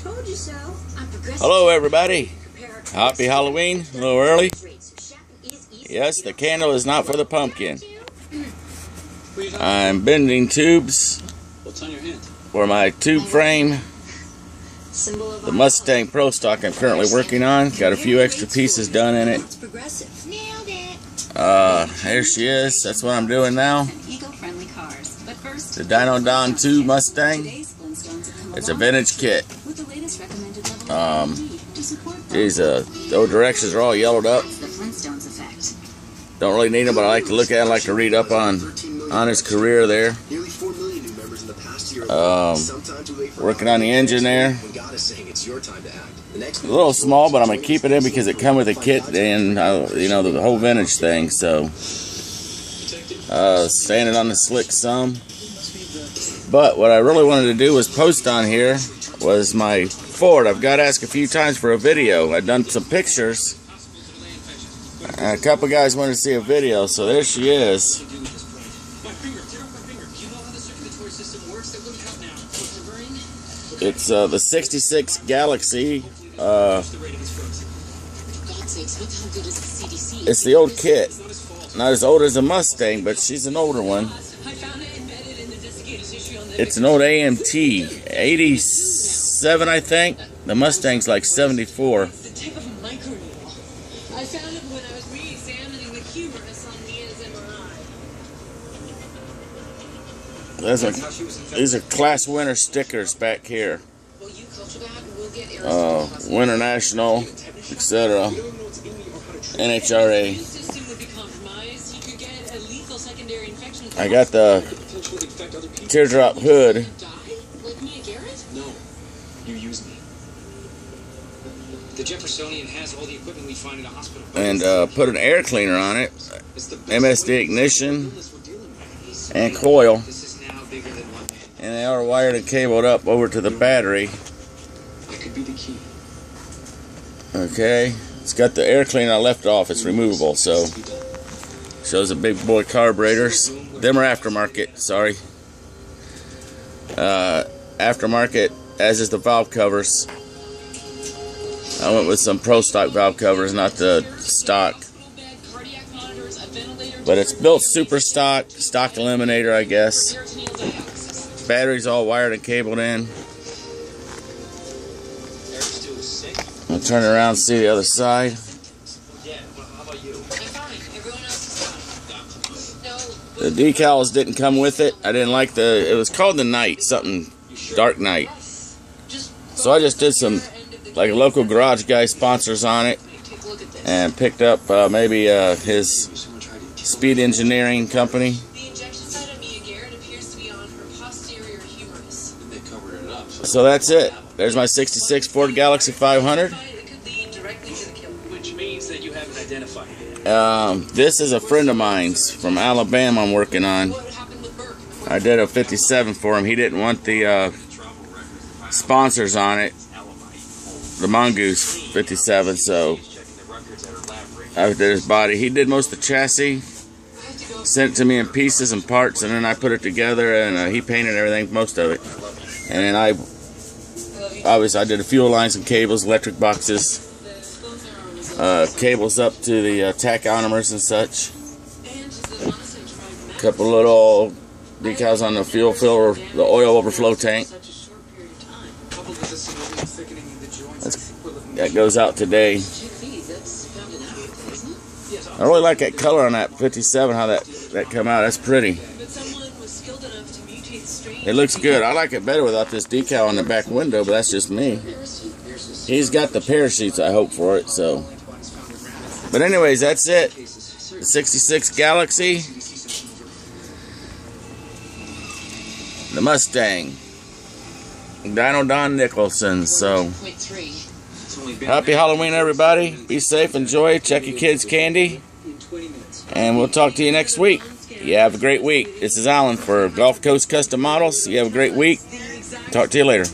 Told you so. Hello everybody. Happy Halloween. A little early. Yes, the candle is not for the pumpkin. I'm bending tubes for my tube frame. The Mustang Pro stock I'm currently working on. Got a few extra pieces done in it. Here she is. That's what I'm doing now. The Dyno Dons 2 Mustang. It's a vintage kit. The old directions are all yellowed up. Don't really need them, but I like to look at it. I like to read up on his career there. Working on the engine there. A little small, but I'm gonna keep it in because it comes with a kit and you know, the whole vintage thing. So standing on the slick some. But what I really wanted to do was post on here was my Ford. I've got asked a few times for a video. I've done some pictures. And a couple guys wanted to see a video, so there she is. It's the 66 Galaxie. It's the old kit. Not as old as a Mustang, but she's an older one. It's an old AMT, 87 I think. The Mustang's like 74. I found it when I was re-examining the humerus on Mia's MRI. These are class winner stickers back here. Winter National, etc. NHRA. I got the teardrop hood. The Jeffersonian has all the equipment we find in a hospital. And put an air cleaner on it. MSD ignition and coil. And they are wired and cabled up over to the battery. Okay. It's got the air cleaner I left off. It's removable, so shows the big boy carburetors. Them are aftermarket, sorry. Aftermarket, as is the valve covers. I went with some pro stock valve covers, not the stock. But it's built super stock eliminator, I guess. Batteries all wired and cabled in. I'll turn it around and see the other side. The decals didn't come with it. I didn't like it was called the Night, something Dark Night. So I just did some, like, local garage guy sponsors on it, and picked up maybe his Speed Engineering company. So that's it. There's my 66 Ford Galaxie 500. Which means that you haven't identified it. This is a friend of mine's from Alabama I'm working on. I did a 57 for him. He didn't want the sponsors on it. The Mongoose 57, so I did his body. He did most of the chassis, sent it to me in pieces and parts, and then I put it together, and he painted everything, most of it. And then I did a fuel lines and cables, electric boxes, cables up to the tachonomers and such. A couple little decals on the fuel filler, the oil overflow tank. That goes out today. I really like that color on that 57, how that come out. That's pretty. It looks good. I like it better without this decal on the back window, but that's just me. He's got the parachutes, I hope, for it. So, but anyways, that's it. The 66 Galaxie, the Mustang, Dyno Dons Nicholson. So, happy Halloween, everybody. Be safe, enjoy, check your kids' candy, and we'll talk to you next week. You have a great week. This is Alan for Gulf Coast Custom Models. You have a great week. Talk to you later.